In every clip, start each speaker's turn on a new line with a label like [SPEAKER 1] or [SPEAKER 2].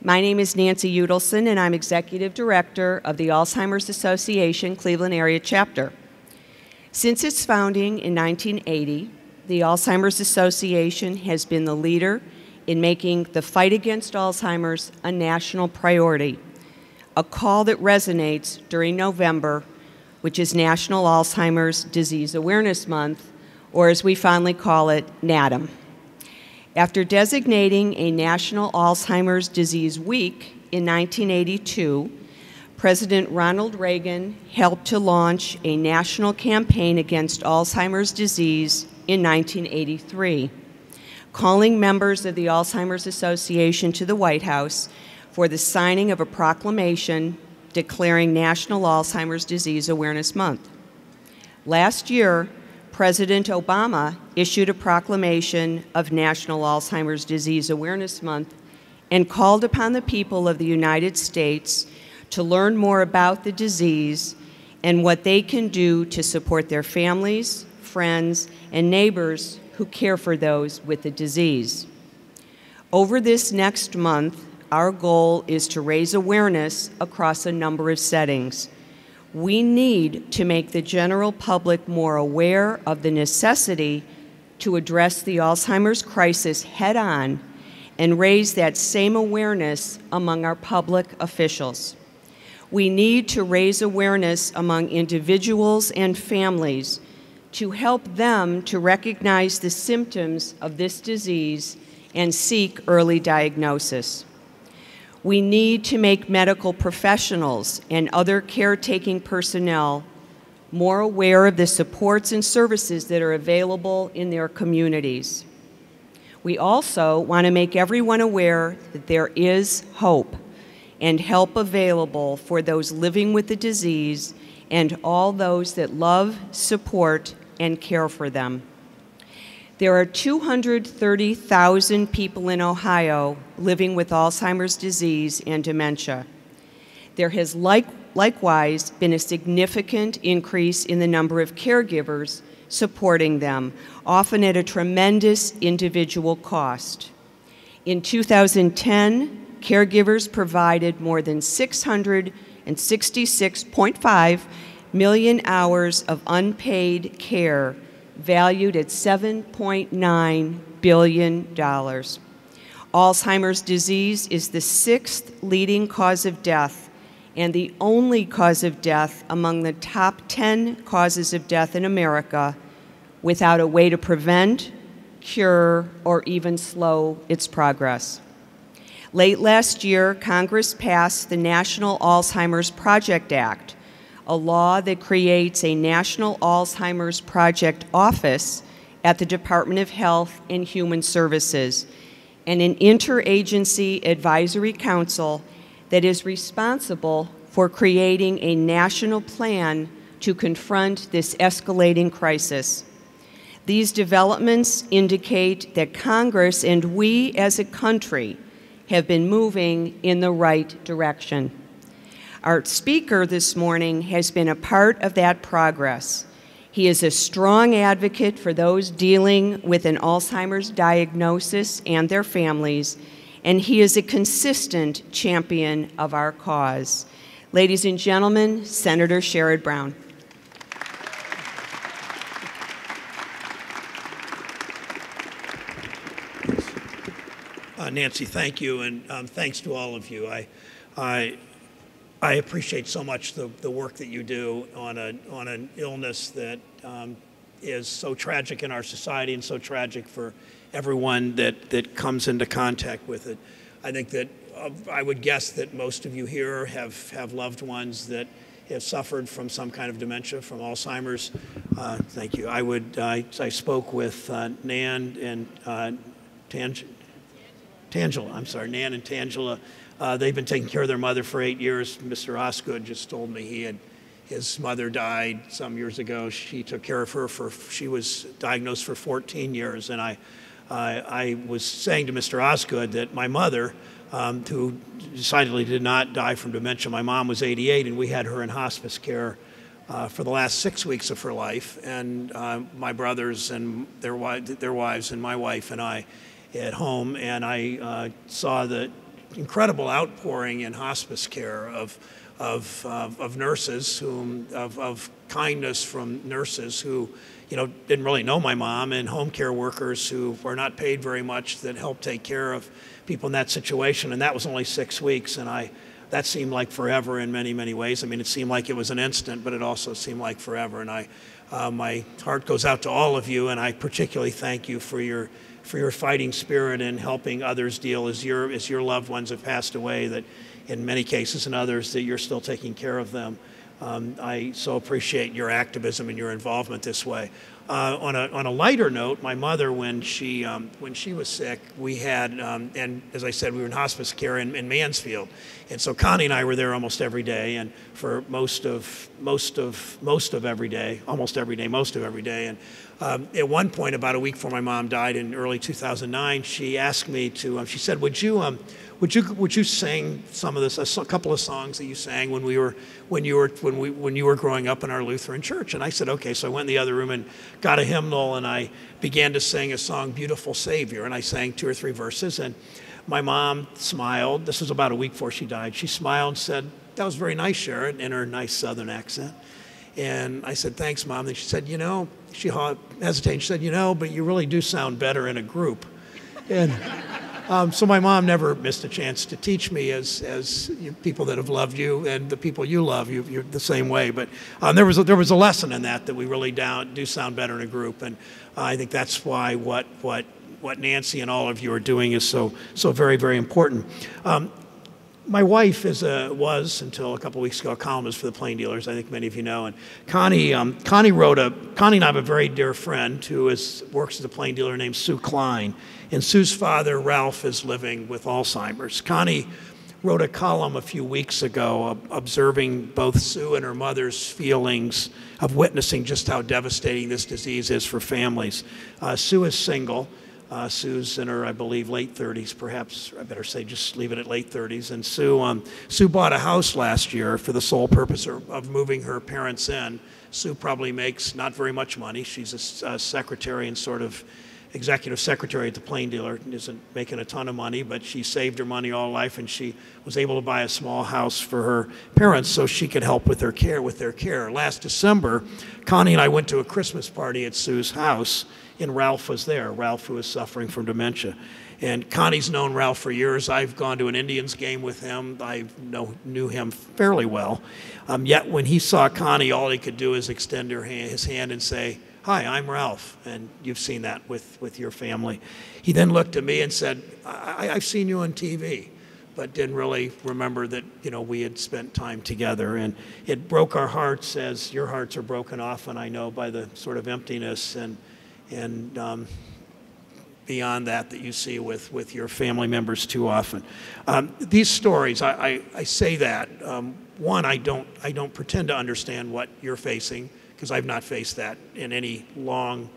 [SPEAKER 1] My name is Nancy Udelson, and I'm Executive Director of the Alzheimer's Association Cleveland Area Chapter. Since its founding in 1980, the Alzheimer's Association has been the leader in making the fight against Alzheimer's a national priority, a call that resonates during November, which is National Alzheimer's Disease Awareness Month, or as we fondly call it, NADAM. After designating a National Alzheimer's Disease Week in 1982, President Ronald Reagan helped to launch a national campaign against Alzheimer's disease in 1983, calling members of the Alzheimer's Association to the White House for the signing of a proclamation declaring National Alzheimer's Disease Awareness Month. Last year, President Obama issued a proclamation of National Alzheimer's Disease Awareness Month and called upon the people of the United States to learn more about the disease and what they can do to support their families, friends, and neighbors who care for those with the disease. Over this next month, our goal is to raise awareness across a number of settings. We need to make the general public more aware of the necessity to address the Alzheimer's crisis head-on and raise that same awareness among our public officials. We need to raise awareness among individuals and families to help them to recognize the symptoms of this disease and seek early diagnosis. We need to make medical professionals and other caretaking personnel more aware of the supports and services that are available in their communities. We also want to make everyone aware that there is hope and help available for those living with the disease and all those that love, support, and care for them. There are 230,000 people in Ohio living with Alzheimer's disease and dementia. There has likewise been a significant increase in the number of caregivers supporting them, often at a tremendous individual cost. In 2010, caregivers provided more than 666.5 million hours of unpaid care, valued at $7.9 billion. Alzheimer's disease is the 6th leading cause of death and the only cause of death among the top 10 causes of death in America, without a way to prevent, cure, or even slow its progress. Late last year, Congress passed the National Alzheimer's Project Act, a law that creates a National Alzheimer's Project Office at the Department of Health and Human Services, and an interagency advisory council that is responsible for creating a national plan to confront this escalating crisis. These developments indicate that Congress and we as a country have been moving in the right direction. Our speaker this morning has been a part of that progress. He is a strong advocate for those dealing with an Alzheimer's diagnosis and their families, and he is a consistent champion of our cause. Ladies and gentlemen, Senator Sherrod Brown.
[SPEAKER 2] Nancy, thank you, and thanks to all of you. I appreciate so much the work that you do on an illness that is so tragic in our society and so tragic for everyone that comes into contact with it. I think that I would guess that most of you here have loved ones that have suffered from some kind of dementia, from Alzheimer's. Thank you. I spoke with Nan and Tangela. I'm sorry, Nan and Tangela. They've been taking care of their mother for 8 years. Mr. Osgood just told me his mother died some years ago. She took care of her she was diagnosed for 14 years. And I was saying to Mr. Osgood that my mother, who decidedly did not die from dementia, my mom was 88, and we had her in hospice care for the last 6 weeks of her life. And my brothers and their wives and my wife and I at home, and I saw that incredible outpouring in hospice care of nurses, of kindness from nurses who, didn't really know my mom, and home care workers who were not paid very much that helped take care of people in that situation. And that was only 6 weeks, and that seemed like forever in many, many ways. I mean, it seemed like it was an instant, but it also seemed like forever. And my heart goes out to all of you, and I particularly thank you for your fighting spirit and helping others deal as your loved ones have passed away, that in many cases and others that you're still taking care of them. I so appreciate your activism and your involvement this way. On a lighter note, my mother, when she was sick, we had, and as I said, we were in hospice care in Mansfield, and so Connie and I were there almost every day, and for most of every day, almost every day, most of every day. And at one point, about a week before my mom died in early 2009, she asked me to. She said, "Would you sing some of this, a couple of songs that you sang when you were growing up in our Lutheran church?" And I said, "Okay." So I went in the other room and got a hymnal, and I began to sing a song, "Beautiful Savior," and I sang 2 or 3 verses. And my mom smiled. This was about a week before she died. She smiled and said, "That was very nice, Sherrod," in her nice Southern accent. And I said, "Thanks, Mom." And she said, she hesitated. She said, "But you really do sound better in a group." And so my mom never missed a chance to teach me, as people that have loved you and the people you love, you're the same way. But there was a lesson in that we really do sound better in a group, and I think that's why what Nancy and all of you are doing is so very, very important. My wife was until a couple weeks ago a columnist for the Plain Dealers. I think many of you know. And Connie and I have a very dear friend who works as a Plain Dealer named Sue Klein. And Sue's father, Ralph, is living with Alzheimer's. Connie wrote a column a few weeks ago observing both Sue and her mother's feelings of witnessing just how devastating this disease is for families. Sue is single. Sue's in her, I believe, late 30s, perhaps I better say just leave it at late 30s. And Sue bought a house last year for the sole purpose of moving her parents in. Sue probably makes not very much money. She's a secretary and sort of executive secretary at the Plain Dealer, isn't making a ton of money, but she saved her money all life, and she was able to buy a small house for her parents so she could help with their care. Last December, Connie and I went to a Christmas party at Sue's house, and Ralph was there, Ralph, who is suffering from dementia. And Connie's known Ralph for years. I've gone to an Indians game with him. I knew him fairly well. Yet when he saw Connie, all he could do is extend his hand and say, "Hi, I'm Ralph," and you've seen that with your family. He then looked at me and said, I've seen you on TV, but didn't really remember that we had spent time together. And it broke our hearts, as your hearts are broken often, I know, by the sort of emptiness and beyond that you see with your family members too often. These stories, I say that, one, I don't pretend to understand what you're facing, because I've not faced that in any long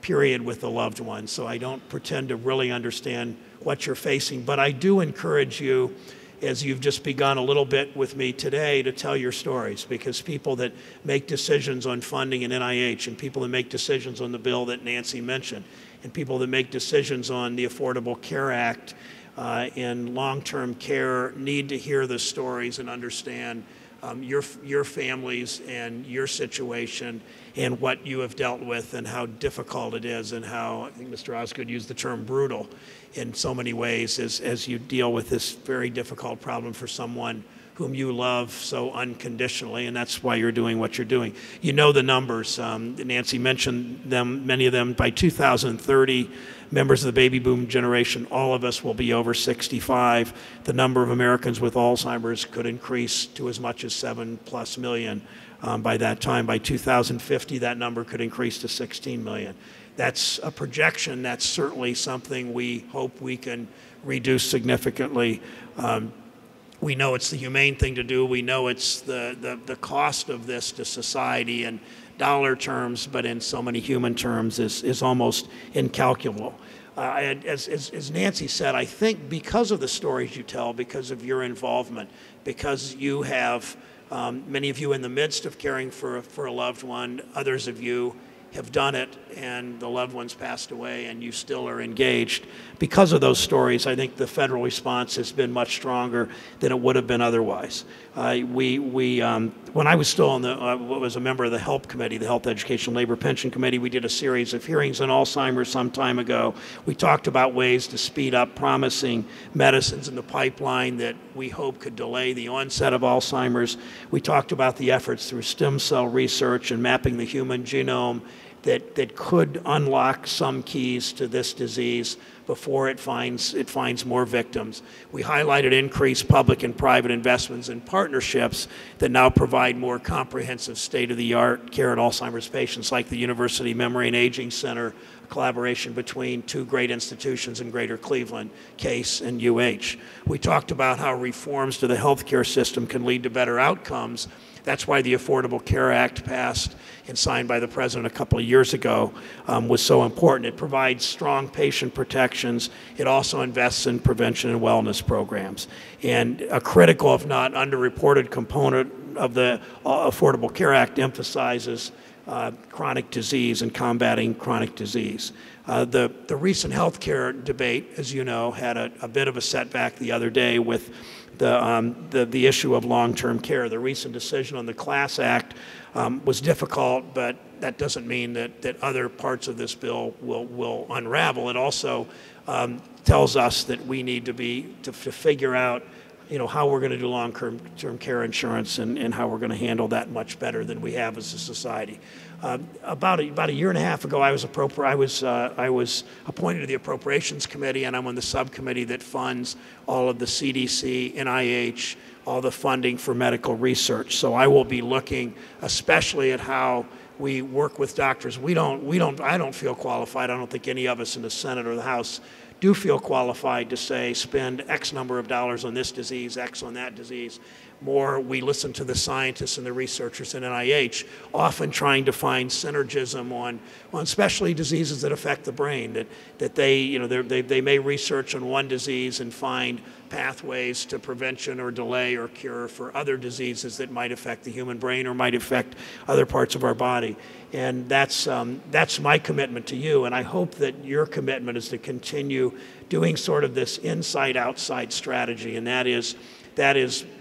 [SPEAKER 2] period with a loved one. So I don't pretend to really understand what you're facing. But I do encourage you, as you've just begun a little bit with me today, to tell your stories, because people that make decisions on funding in NIH, and people that make decisions on the bill that Nancy mentioned, and people that make decisions on the Affordable Care Act in long-term care need to hear the stories and understand your families and your situation and what you have dealt with and how difficult it is, and how, I think Mr. Osgood used the term brutal in so many ways as you deal with this very difficult problem for someone whom you love so unconditionally, and that's why you're doing what you're doing. You know the numbers. Nancy mentioned them, many of them. By 2030, members of the baby boom generation, all of us will be over 65. The number of Americans with Alzheimer's could increase to as much as 7+ million by that time. By 2050, that number could increase to 16 million. That's a projection. That's certainly something we hope we can reduce significantly. We know it's the humane thing to do. We know it's the cost of this to society in dollar terms, but in so many human terms is almost incalculable. As Nancy said, I think because of the stories you tell, because of your involvement, because you have, many of you in the midst of caring for a loved one, others of you have done it and the loved ones passed away and you still are engaged. Because of those stories, I think the federal response has been much stronger than it would have been otherwise. When I was still on was a member of the HELP Committee, the Health, Education, Labor, Pension Committee, we did a series of hearings on Alzheimer's some time ago. We talked about ways to speed up promising medicines in the pipeline that we hope could delay the onset of Alzheimer's. We talked about the efforts through stem cell research and mapping the human genome that could unlock some keys to this disease before it finds more victims. We highlighted increased public and private investments and partnerships that now provide more comprehensive state-of-the-art care at Alzheimer's patients, like the University Memory and Aging Center, a collaboration between two great institutions in Greater Cleveland, CASE and UH. We talked about how reforms to the healthcare system can lead to better outcomes. That's why the Affordable Care Act, passed and signed by the President a couple of years ago, was so important. It provides strong patient protections. It also invests in prevention and wellness programs. And a critical, if not underreported, component of the Affordable Care Act emphasizes chronic disease and combating chronic disease. The recent healthcare debate, as you know, had a bit of a setback the other day with the issue of long-term care. The recent decision on the Class Act was difficult, but that doesn't mean that other parts of this bill will unravel. It also tells us that we need to figure out, how we're going to do long-term care insurance and how we're going to handle that much better than we have as a society. About a year and a half ago, I was appointed to the Appropriations Committee, and I'm on the subcommittee that funds all of the CDC, NIH, all the funding for medical research. So I will be looking especially at how we work with doctors. I don't feel qualified. I don't think any of us in the Senate or the House do feel qualified to say spend X number of dollars on this disease, X on that disease. More, we listen to the scientists and the researchers in NIH, often trying to find synergism on especially diseases that affect the brain, that they may research on one disease and find pathways to prevention or delay or cure for other diseases that might affect the human brain or might affect other parts of our body. And that's my commitment to you, and I hope that your commitment is to continue doing sort of this inside-outside strategy, and that is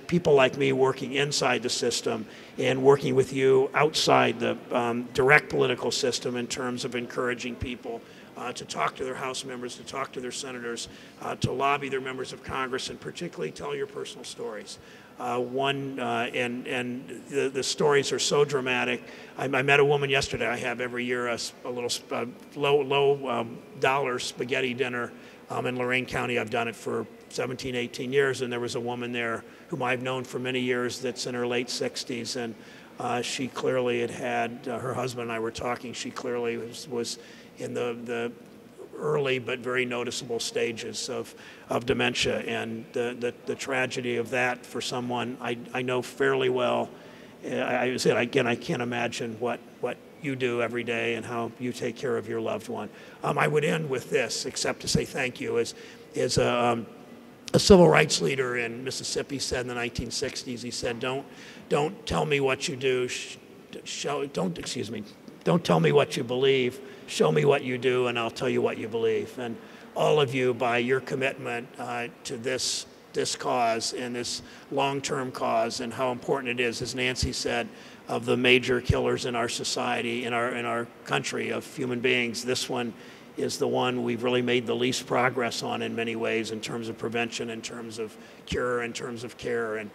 [SPEAKER 2] people like me working inside the system and working with you outside the direct political system in terms of encouraging people to talk to their House members, to talk to their senators, to lobby their members of Congress, and particularly tell your personal stories. The stories are so dramatic. I met a woman yesterday. I have every year a little low dollar spaghetti dinner in Lorain County. I've done it for 17, 18 years, and there was a woman there whom I've known for many years that's in her late 60s, and she clearly had her husband and I were talking, she clearly was in the early but very noticeable stages of dementia, and the tragedy of that for someone I know fairly well. I can't imagine what you do every day and how you take care of your loved one. I would end with this, except to say thank you. As a civil rights leader in Mississippi said in the 1960s, he said, "Don't tell me what you do. Don't tell me what you believe. Show me what you do, and I'll tell you what you believe." And all of you, by your commitment to this cause and this long-term cause, and how important it is, as Nancy said, of the major killers in our society, in our country, of human beings, this one is the one we've really made the least progress on in many ways, in terms of prevention, in terms of cure, in terms of care. And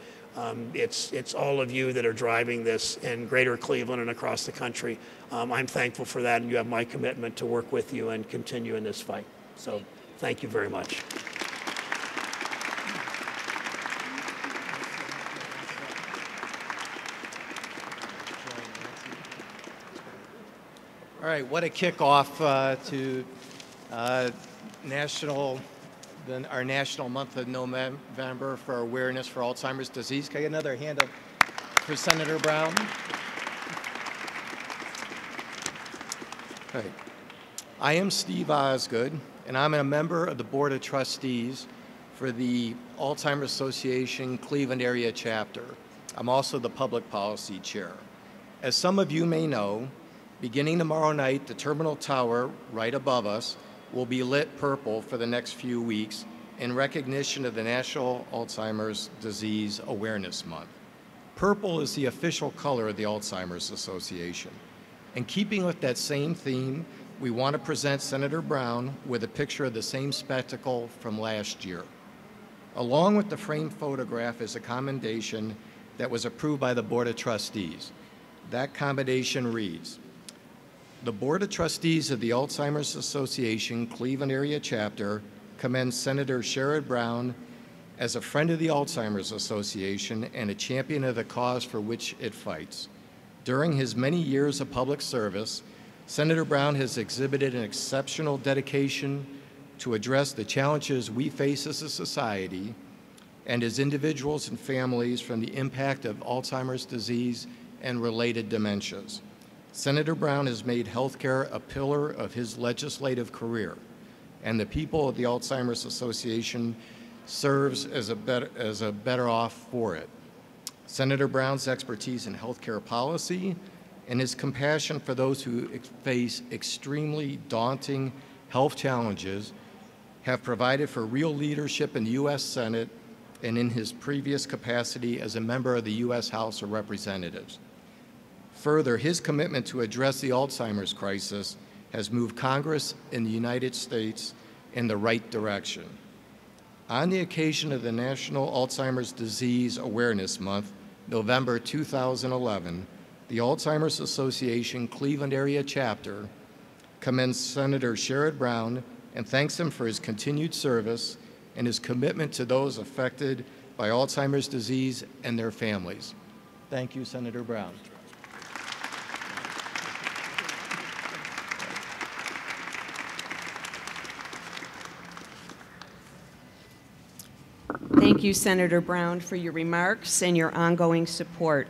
[SPEAKER 2] it's all of you that are driving this in Greater Cleveland and across the country. I'm thankful for that, and you have my commitment to work with you and continue in this fight. So thank you very much.
[SPEAKER 3] All right, what a kickoff to our national month of November for awareness for Alzheimer's disease. Can I get another hand up for Senator Brown? All right. I am Steve Osgood, and I'm a member of the Board of Trustees for the Alzheimer's Association Cleveland Area Chapter. I'm also the Public Policy Chair. As some of you may know, Beginning tomorrow night, the terminal tower right above us will be lit purple for the next few weeks in recognition of the National Alzheimer's Disease Awareness Month. Purple is the official color of the Alzheimer's Association. In keeping with that same theme, we want to present Senator Brown with a picture of the same spectacle from last year. Along with the framed photograph is a commendation that was approved by the Board of Trustees. That commendation reads, "The Board of Trustees of the Alzheimer's Association Cleveland Area Chapter commends Senator Sherrod Brown as a friend of the Alzheimer's Association and a champion of the cause for which it fights. During his many years of public service, Senator Brown has exhibited an exceptional dedication to address the challenges we face as a society and as individuals and families from the impact of Alzheimer's disease and related dementias. Senator Brown has made healthcare a pillar of his legislative career, and the people of the Alzheimer's Association serves as a better off for it. Senator Brown's expertise in healthcare policy and his compassion for those who face extremely daunting health challenges have provided for real leadership in the U.S. Senate and in his previous capacity as a member of the U.S. House of Representatives. Further, his commitment to address the Alzheimer's crisis has moved Congress in the United States in the right direction. On the occasion of the National Alzheimer's Disease Awareness Month, November 2011, the Alzheimer's Association Cleveland Area Chapter commends Senator Sherrod Brown and thanks him for his continued service and his commitment to those affected by Alzheimer's disease and their families. Thank you, Senator Brown.
[SPEAKER 1] Thank you, Senator Brown, for your remarks and your ongoing support.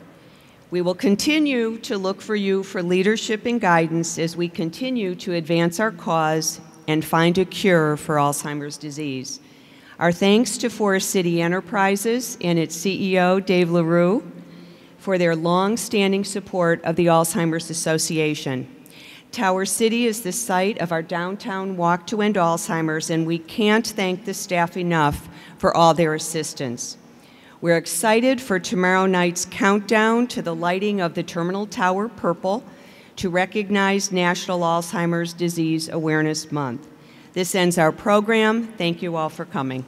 [SPEAKER 1] We will continue to look for you for leadership and guidance as we continue to advance our cause and find a cure for Alzheimer's disease. Our thanks to Forest City Enterprises and its CEO, Dave LaRue, for their long-standing support of the Alzheimer's Association. Tower City is the site of our downtown Walk to End Alzheimer's, and we can't thank the staff enough for all their assistance. We're excited for tomorrow night's countdown to the lighting of the Terminal Tower purple to recognize National Alzheimer's Disease Awareness Month. This ends our program. Thank you all for coming.